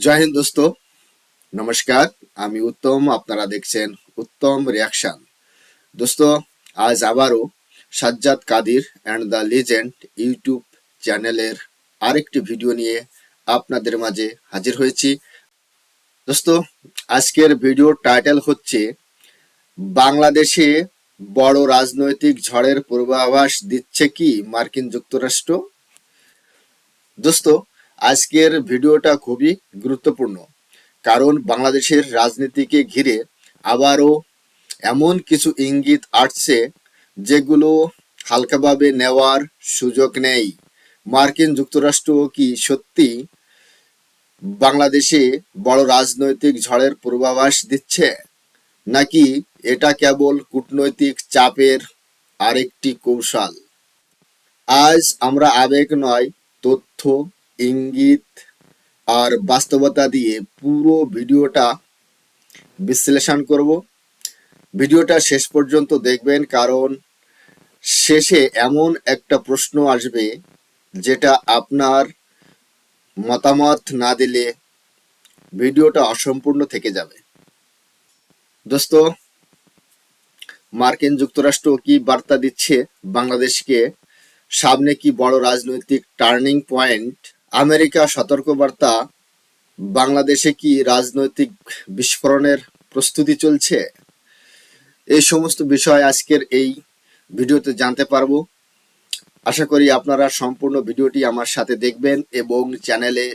জয় হিন্দ দোস্ত, নমস্কার। আমি উত্তম, আপনারা দেখছেন উত্তম রিয়াকশন। দোস্ত, আজ আবারও Sajjad Kadir and the legend YouTube চ্যানেলের আরেকটি ভিডিও নিয়ে আপনাদের মাঝে হাজির হয়েছি। দোস্ত, আজকের ভিডিওর টাইটেল হচ্ছে বাংলাদেশে বড় রাজনৈতিক ঝড়ের পূর্বাভাস দিচ্ছে কি মার্কিন যুক্তরাষ্ট্র। দোস্ত, আজকের ভিডিওটা খুবই গুরুত্বপূর্ণ, কারণ বাংলাদেশের রাজনীতিকে ঘিরে আবারও এমন কিছু ইঙ্গিত আসছে যেগুলো হালকাভাবে নেওয়ার সুযোগ নেই। মার্কিন যুক্তরাষ্ট্র কি সত্যি বাংলাদেশে বড় রাজনৈতিক ঝড়ের পূর্বাভাস দিচ্ছে, নাকি এটা কেবল কূটনৈতিক চাপের আরেকটি কৌশল? আজ আমরা আবেগ নয়, তথ্য, ইঙ্গিত আর বাস্তবতা দিয়ে পুরো ভিডিওটা বিশ্লেষণ করব। ভিডিওটা শেষ পর্যন্ত দেখবেন, কারণ শেষে এমন একটা প্রশ্ন আসবে যেটা আপনার মতামত না দিলে ভিডিওটা অসম্পূর্ণ থেকে যাবে। দোস্ত, মার্কিন যুক্তরাষ্ট্র কি বার্তা দিচ্ছে বাংলাদেশকে? সামনে কি বড় রাজনৈতিক টার্নিং পয়েন্ট? আমেরিকা সতর্কবার্তা, বাংলাদেশে কি রাজনৈতিক বিস্ফোরণের প্রস্তুতি চলছে? এই সমস্ত বিষয় আজকের এই ভিডিওতে জানতে পারবো। আশা করি আপনারা সম্পূর্ণ ভিডিওটি আমার সাথে দেখবেন, এবং চ্যানেলে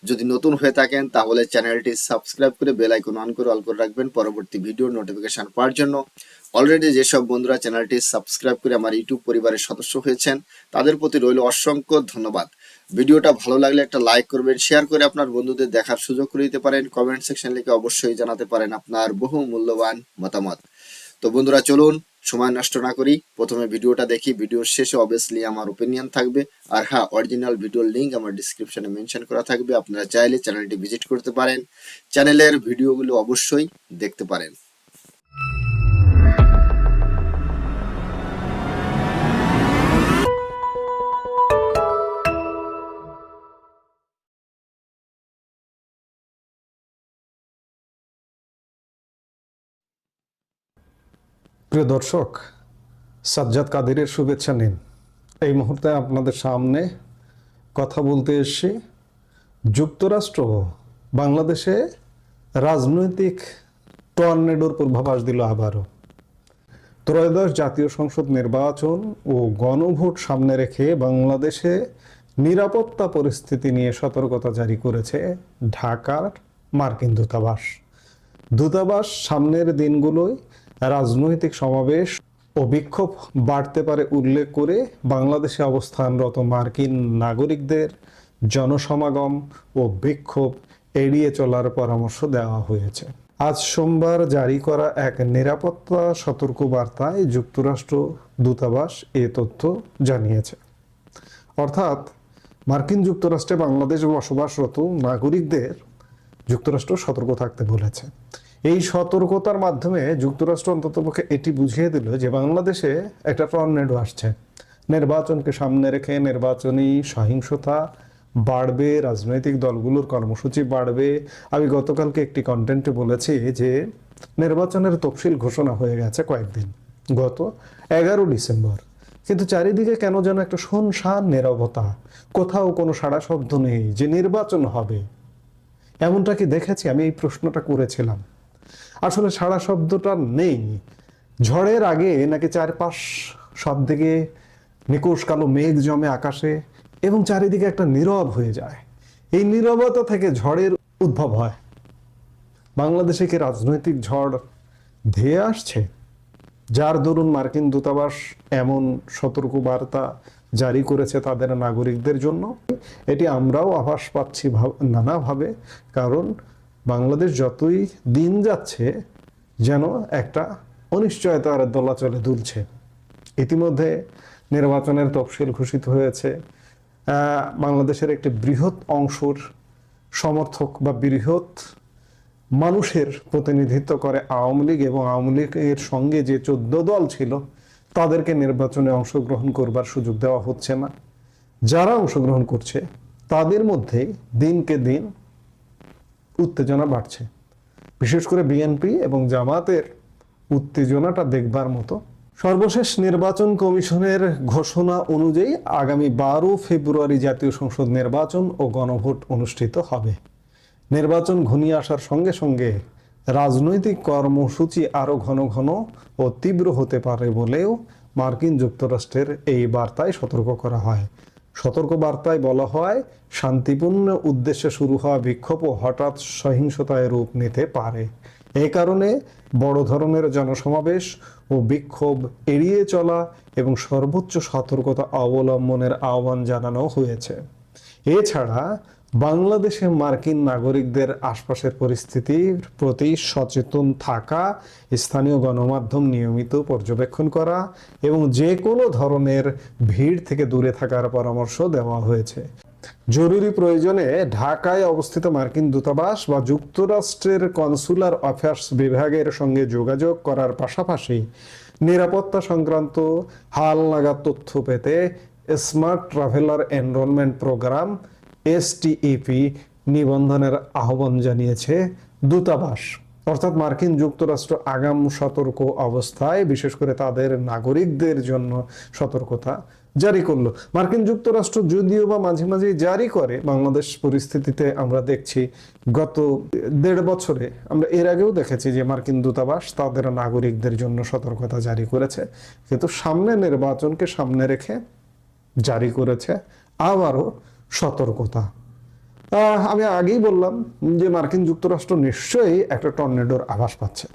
যদি নতুন হয়ে থাকেন তাহলে চ্যানেলটি সাবস্ক্রাইব করে বেল আইকন অন করে অল করে রাখবেন পরবর্তী ভিডিওর নোটিফিকেশন পাওয়ার জন্য। অলরেডি যেসব বন্ধুরা চ্যানেলটি সাবস্ক্রাইব করে আমার ইউটিউব পরিবারের সদস্য হয়েছেন তাদের প্রতি রইল অসংখ্য ধন্যবাদ। ভিডিওটা ভালো লাগলে একটা লাইক করবেন, শেয়ার করে আপনার বন্ধুদের দেখার সুযোগ করে দিতে পারেন, কমেন্ট সেকশন লিখে অবশ্যই জানাতে পারেন আপনার বহু মূল্যবান মতামত। তো বন্ধুরা, চলুন সময় নষ্ট না করি, প্রথমে ভিডিওটা দেখি। ভিডিওর শেষে অবভিয়াসলি আমার ওপিনিয়ন থাকবে, আর হ্যাঁ, অরিজিনাল ভিডিওর লিঙ্ক আমার ডিসক্রিপশনে মেনশন করা থাকবে। আপনারা চাইলে চ্যানেলটি ভিজিট করতে পারেন, চ্যানেলের ভিডিওগুলো অবশ্যই দেখতে পারেন। প্রিয় দর্শক, সাজ্জাদ কাদিরের শুভেচ্ছা নিন। এই মুহূর্তে আপনাদের সামনে কথা বলতে এসেছি যুক্তরাষ্ট্র বাংলাদেশে রাজনৈতিক টর্নেডোর পূর্বাভাস দিল আবারও। ত্রয়োদশ জাতীয় সংসদ নির্বাচন ও গণভোট সামনে রেখে বাংলাদেশে নিরাপত্তা পরিস্থিতি নিয়ে সতর্কতা জারি করেছে ঢাকার মার্কিন দূতাবাস। দূতাবাস সামনের দিনগুলোয় রাজনৈতিক সমাবেশ ও বিক্ষোভ বাড়তে পারে উল্লেখ করে বাংলাদেশে অবস্থানরত মার্কিন নাগরিকদের জনসমাগম ও বিক্ষোভ এড়িয়ে চলার পরামর্শ দেওয়া হয়েছে। আজ সোমবার জারি করা এক নিরাপত্তা সতর্কবার্তায় যুক্তরাষ্ট্র দূতাবাস এ তথ্য জানিয়েছে। অর্থাৎ মার্কিন যুক্তরাষ্ট্রে বাংলাদেশে বসবাসরত নাগরিকদের যুক্তরাষ্ট্র সতর্ক থাকতে বলেছে। এই সতর্কতার মাধ্যমে যুক্তরাষ্ট্র অন্ততপক্ষে এটি বুঝিয়ে দিল যে বাংলাদেশে একটা টর্নেডো আসছে। নির্বাচনকে সামনে রেখে নির্বাচনী সহিংসতা বাড়বে, রাজনৈতিক দলগুলোর কর্মসূচি বাড়বে। আমি গতকালকে একটি কন্টেন্টে বলেছি যে নির্বাচনের তফসিল ঘোষণা হয়ে গেছে কয়েকদিন, গত 11 ডিসেম্বর, কিন্তু চারিদিকে কেন যেন একটা শুনশান নীরবতা, কোথাও কোনো সাড়া শব্দ নেই যে নির্বাচন হবে। এমনটা কি দেখেছি? আমি এই প্রশ্নটা করেছিলাম। আসলে সাড়া শব্দটা নেই। ঝড়ের আগে নাকি চারপাশ সব দিকে নিকোষ কালো মেঘ জমে আকাশে এবং চারিদিকে একটা নীরব হয়ে যায়। এই নীরবতা থেকে ঝড়ের উদ্ভব হয়। বাংলাদেশে কি রাজনৈতিক ঝড় ধেয়ে আসছে, যার দরুন মার্কিন দূতাবাস এমন সতর্কবার্তা জারি করেছে তাদের নাগরিকদের জন্য? এটি আমরাও আভাস পাচ্ছি নানাভাবে, কারণ বাংলাদেশ যতই দিন যাচ্ছে যেন একটা অনিশ্চয়তার দোলাচলে দুলছে। ইতিমধ্যে নির্বাচনের তফসিল ঘোষিত হয়েছে। বাংলাদেশের একটি বৃহৎ অংশের সমর্থক বা বৃহৎ মানুষের প্রতিনিধিত্ব করে আওয়ামী লীগ, এবং আওয়ামী লীগের সঙ্গে যে 14 দল ছিল তাদেরকে নির্বাচনে অংশগ্রহণ করবার সুযোগ দেওয়া হচ্ছে না। যারা অংশগ্রহণ করছে তাদের মধ্যে দিনকে দিন উত্তেজনা বাড়ছে। বিশেষ করে বিএনপি এবং জামাতের উত্তেজনাটা দেখবার মতো। সর্বশেষ নির্বাচন কমিশনের ঘোষণা অনুযায়ী আগামী 12 ফেব্রুয়ারি জাতীয় সংসদ নির্বাচন ও গণভোট অনুষ্ঠিত হবে। নির্বাচন ঘনিয়ে আসার সঙ্গে সঙ্গে রাজনৈতিক কর্মসূচি আরো ঘন ঘন ও তীব্র হতে পারে বলেও মার্কিন যুক্তরাষ্ট্রের এই বার্তায় সতর্ক করা হয়। সতর্ক বার্তায় বলা হয়, শান্তিপূর্ণ উদ্দেশ্যে শুরু হওয়া বিক্ষোভও হঠাৎ সহিংসতায় রূপ নিতে পারে। এই কারণে বড় ধরনের জনসমাবেশ ও বিক্ষোভ এড়িয়ে চলা এবং সর্বোচ্চ সতর্কতা অবলম্বনের আহ্বান জানানো হয়েছে। এছাড়া বাংলাদেশে মার্কিন নাগরিকদের আশপাশের পরিস্থিতির প্রতি সচেতন থাকা, স্থানীয় গণমাধ্যম নিয়মিত পর্যবেক্ষণ করা এবং যে কোনো ধরনের ভিড় থেকে দূরে থাকার পরামর্শ দেওয়া হয়েছে। জরুরি প্রয়োজনে ঢাকায় অবস্থিত মার্কিন দূতাবাস বা যুক্তরাষ্ট্রের কনসুলার অ্যাফেয়ার্স বিভাগের সঙ্গে যোগাযোগ করার পাশাপাশি নিরাপত্তা সংক্রান্ত হালনাগাদ তথ্য পেতে smart traveller enrolment programme STEP নিবন্ধনের আহ্বান জানিয়েছে দূতাবাস। অর্থাৎ মার্কিন যুক্তরাষ্ট্র আগাম সতর্ক অবস্থায় বিশেষ করে তাদের নাগরিকদের জন্য সতর্কতা জারি করলো। মার্কিন যুক্তরাষ্ট্র যদিও বা মাঝে মাঝে জারি করে, বাংলাদেশ পরিস্থিতিতে আমরা দেখছি গত 1.5 বছরে আমরা এর আগেও দেখেছি যে মার্কিন দূতাবাস তাদের নাগরিকদের জন্য সতর্কতা জারি করেছে, কিন্তু সামনে নির্বাচনকে সামনে রেখে জারি করেছে আবারও সতর্কতা। আমি আগেই বললাম যে মার্কিন যুক্তরাষ্ট্র নিশ্চয়ই একটা টর্নেডোর আভাস পাচ্ছে।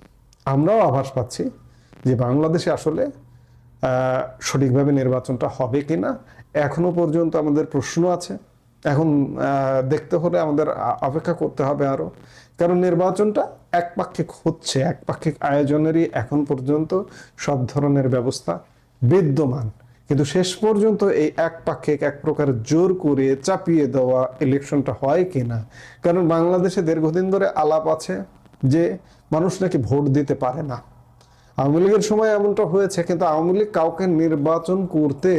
আমরাও আভাস পাচ্ছি যে বাংলাদেশে আসলে সঠিকভাবে নির্বাচনটা হবে কিনা এখনো পর্যন্ত আমাদের প্রশ্ন আছে। এখন দেখতে হলে আমাদের অপেক্ষা করতে হবে আরো, কারণ নির্বাচনটা একপাক্ষিক হচ্ছে, একপাক্ষিক আয়োজনেরই এখন পর্যন্ত সব ধরনের ব্যবস্থা বিদ্যমান। কিন্তু শেষ পর্যন্ত এই একপাক্ষিক এক প্রকার জোর করে চাপিয়ে দেওয়া ইলেকশনটা হয় কিনা, কারণ বাংলাদেশে দীর্ঘদিন ধরে আলাপ আছে যে মানুষ নাকি ভোট দিতে পারে না। আওয়ামী লীগের সময় এমনটা হয়েছে, কিন্তু আওয়ামী লীগ কাউকে নির্বাচন করতে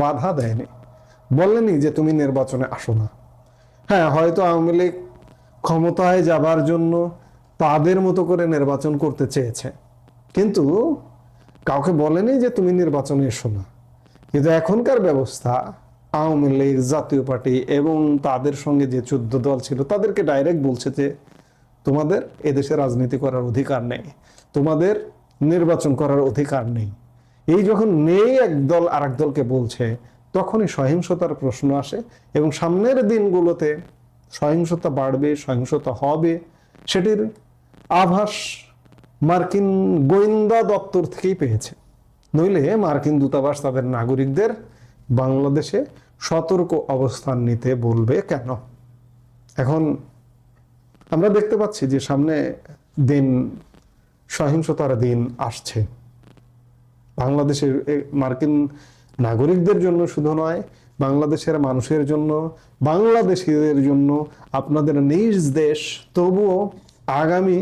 বাধা দেয়নি, বলেনি যে তুমি নির্বাচনে আসো না। হ্যাঁ, হয়তো আওয়ামী লীগ ক্ষমতায় যাবার জন্য তাদের মতো করে নির্বাচন করতে চেয়েছে, কিন্তু কাউকে বলেনি যে তুমি নির্বাচনে এসো না। কিন্তু এখনকার ব্যবস্থা, আওয়ামী লীগ, জাতীয় পার্টি এবং তাদের সঙ্গে যে 14 দল ছিল তাদেরকে ডাইরেক্ট বলছে যে তোমাদের এদেশে রাজনীতি করার অধিকার নেই, তোমাদের নির্বাচন করার অধিকার নেই। এই যখন নেই এক দল আর এক দলকে বলছে, তখনই সহিংসতার প্রশ্ন আসে এবং সামনের দিনগুলোতে সহিংসতা বাড়বে, সহিংসতা হবে, সেটির আভাস মার্কিন গোয়েন্দা দপ্তর থেকেই পেয়েছে। নইলে মার্কিন দূতাবাস তাদের নাগরিকদের বাংলাদেশে সতর্ক অবস্থান নিতে বলবে কেন? এখন আমরা দেখতে পাচ্ছি যে সামনে দিন, সহিংসতার দিন আসছে। বাংলাদেশের মার্কিন নাগরিকদের জন্য শুধু নয়, বাংলাদেশের মানুষের জন্য, বাংলাদেশিদের জন্য, আপনাদের নিজ দেশ, তবুও আগামী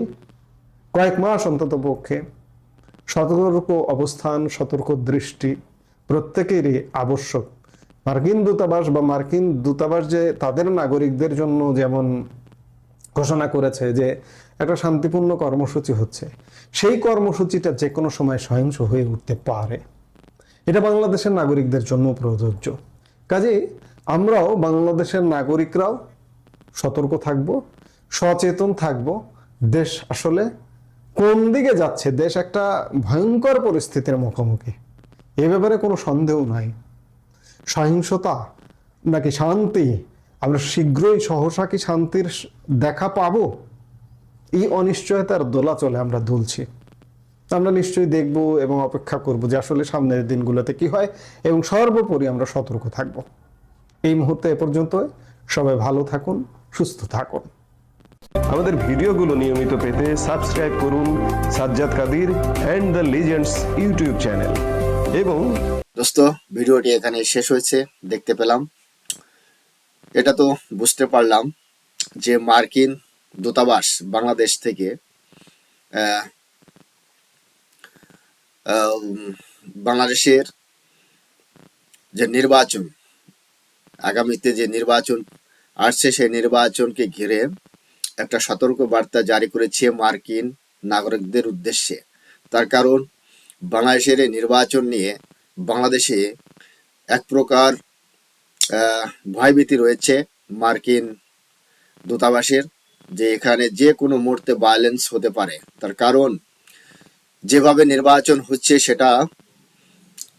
কয়েক মাস অন্তত পক্ষে সতর্ক অবস্থান, সতর্ক দৃষ্টি প্রত্যেকেরই আবশ্যক। মার্কিন দূতাবাস যে তাদের নাগরিকদের জন্য যেমন ঘোষণা করেছে যে একটা শান্তিপূর্ণ কর্মসূচি হচ্ছে, সেই কর্মসূচিটা যে কোনো সময় সহিংস হয়ে উঠতে পারে। এটা বাংলাদেশের নাগরিকদের জন্য প্রযোজ্য। কাজেই আমরাও, বাংলাদেশের নাগরিকরাও সতর্ক থাকব, সচেতন থাকব। দেশ আসলে কোন দিকে যাচ্ছে, দেশ একটা ভয়ঙ্কর পরিস্থিতির মুখোমুখি, এ ব্যাপারে কোনো সন্দেহ নাই। সহিংসতা নাকি শান্তি, আমরা শীঘ্রই সহসা কি শান্তির দেখা পাবো? এই অনিশ্চয়তার দোলাচলে আমরা দুলছি। আমরা নিশ্চয়ই দেখব এবং অপেক্ষা করব যে আসলে সামনের দিনগুলোতে কি হয়, এবং সর্বোপরি আমরা সতর্ক থাকব। এই মুহূর্তে এ পর্যন্ত। সবাই ভালো থাকুন, সুস্থ থাকুন। আমাদের ভিডিওগুলো নিয়মিত পেতে সাবস্ক্রাইব করুন Sajjad Kadir and the legends YouTube channel. এবং দোস্ত, ভিডিওটি এখানে শেষ হয়েছে, দেখতে পেলাম। এটা তো বুঝতে পারলাম যে মার্কিন দূতাবাস বাংলাদেশ থেকে বাংলাদেশের যে নির্বাচন, আগামীতে যে নির্বাচন আসছে, সেই নির্বাচনকে ঘিরে একটা সতর্ক বার্তা জারি করেছে মার্কিন নাগরিকদের উদ্দেশ্যে। তার কারণ বাংলাদেশের এই নির্বাচন নিয়ে বাংলাদেশে এক প্রকার ভয়ভীতি রয়েছে মার্কিন দূতাবাসের, যে এখানে যে কোনো মুহূর্তে ভায়োলেন্স হতে পারে। তার কারণ যেভাবে নির্বাচন হচ্ছে সেটা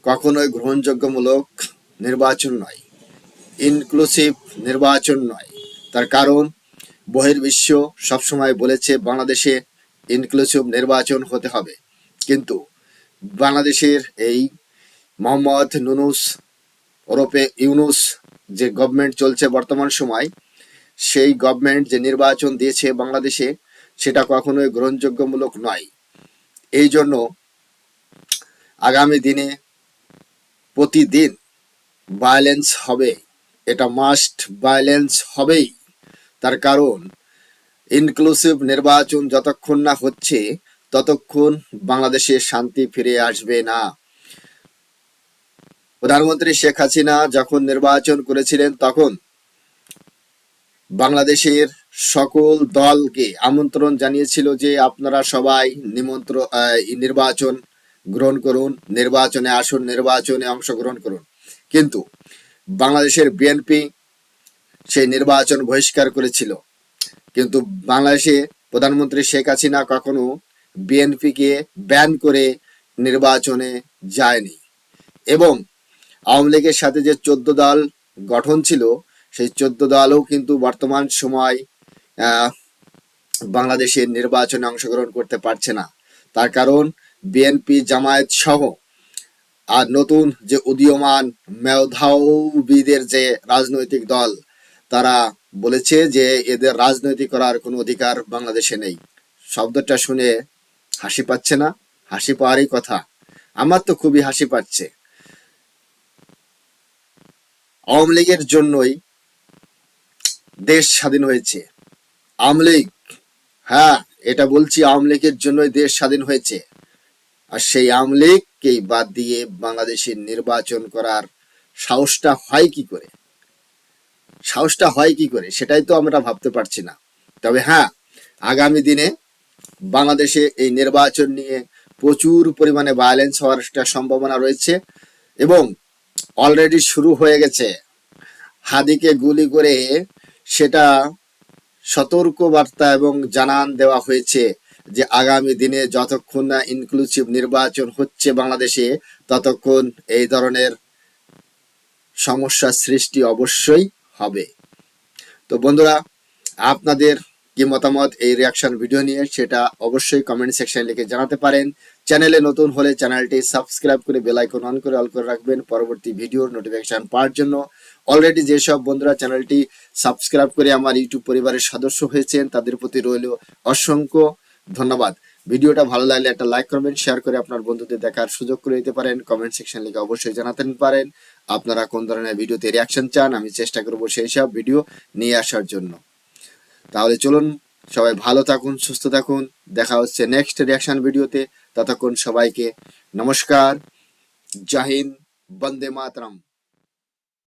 কখনোই গ্রহণযোগ্যমূলক নির্বাচন নয়, ইনক্লুসিভ নির্বাচন নয়। তার কারণ বহির্বিশ্ব সবসময় বলেছে বাংলাদেশে ইনক্লুসিভ নির্বাচন হতে হবে, কিন্তু বাংলাদেশের এই মোহাম্মদ ওরফে ইউনুস যে গভর্নমেন্ট চলছে বর্তমান সময়, সেই গভর্নমেন্ট যে নির্বাচন দিয়েছে বাংলাদেশে সেটা কখনোই গ্রহণযোগ্যমূলক নয়। এই জন্য আগামী দিনে প্রতিদিন ভায়োলেন্স হবে, এটা মাস্ট ভায়োলেন্স হবেই। তার কারণ ইনক্লুসিভ নির্বাচন যতক্ষণ না হচ্ছে ততক্ষণ বাংলাদেশে শান্তি ফিরে আসবে না। প্রধানমন্ত্রী শেখ হাসিনা যখন নির্বাচন করেছিলেন তখন বাংলাদেশের সকল দলকে আমন্ত্রণ জানিয়েছিল যে আপনারা সবাই নির্বাচন গ্রহণ করুন, নির্বাচনে আসুন, নির্বাচনে অংশগ্রহণ করুন। কিন্তু বাংলাদেশের বিএনপি সেই নির্বাচন বহিষ্কার করেছিল। কিন্তু বাংলাদেশে প্রধানমন্ত্রী শেখ হাসিনা কখনো বিএনপিকে ব্যান করে নির্বাচনে যায়নি, এবং আওয়ামী লীগের সাথে যে 14 দল গঠন ছিল সেই 14 দলও কিন্তু বর্তমান সময় বাংলাদেশের নির্বাচনে অংশগ্রহণ করতে পারছে না। তার কারণ বিএনপি, জামায়াত সহ আর নতুন যে উদীয়মান মেধাবীদের যে রাজনৈতিক দল, তারা বলেছে যে এদের রাজনীতি করার কোনো অধিকার বাংলাদেশে নেই। শব্দটা শুনে হাসি পাচ্ছে না? হাসি পাওয়ারই কথা। আমার তো খুবই হাসি পাচ্ছে। আওয়ামী লীগের জন্যই দেশ স্বাধীন হয়েছে। আওয়ামী লীগ, হ্যাঁ এটা বলছি, আওয়ামী লীগের জন্যই দেশ স্বাধীন হয়েছে। আর সেই আওয়ামী লীগকেই বাদ দিয়ে বাংলাদেশের নির্বাচন করার সাহসটা হয় কি করে? সাহসটা হয় কি করে সেটাই তো আমরা ভাবতে পারছি না। তবে হ্যাঁ, আগামী দিনে বাংলাদেশে এই নির্বাচন নিয়ে প্রচুর পরিমাণে ভায়োলেন্স হওয়ার একটা সম্ভাবনা রয়েছে, এবং অলরেডি শুরু হয়ে গেছে। হাদিকে গুলি করে সেটা সতর্ক বার্তা এবং জানান দেওয়া হয়েছে যে আগামী দিনে যতক্ষণ না ইনক্লুসিভ নির্বাচন হচ্ছে বাংলাদেশে, ততক্ষণ এই ধরনের সমস্যার সৃষ্টি অবশ্যই হবে। তো বন্ধুরা, আপনাদের কি মতামত এই রিয়াকশন ভিডিও নিয়ে সেটা অবশ্যই কমেন্ট সেকশনে লিখে জানাতে পারেন। চ্যানেলে নতুন হলে চ্যানেলটি সাবস্ক্রাইব করে বেল আইকন অন করে অল করে রাখবেন পরবর্তী ভিডিওর নোটিফিকেশন পাওয়ার জন্য। অলরেডি যেসব বন্ধুরা চ্যানেলটি সাবস্ক্রাইব করে আমার ইউটিউব পরিবারের সদস্য হয়েছেন তাদের প্রতি রইল অসংখ্য ধন্যবাদ। ভিডিওটা ভালো লাগলে একটা লাইক করবেন, শেয়ার করে আপনার বন্ধুদের দেখার সুযোগ করে দিতে পারেন। কমেন্ট সেকশন লিখে অবশ্যই জানাতে পারেন আপনারা কোন ধরনের ভিডিওতে রিয়াকশন চান, আমি চেষ্টা করব সেই সব ভিডিও নিয়ে আসার জন্য। তাহলে চলুন, সবাই ভালো থাকুন, সুস্থ থাকুন, দেখা হচ্ছে নেক্সট রিয়াকশন ভিডিওতে। ততক্ষণ সবাইকে নমস্কার, জয় হিন্দ, বন্দে মাতরম।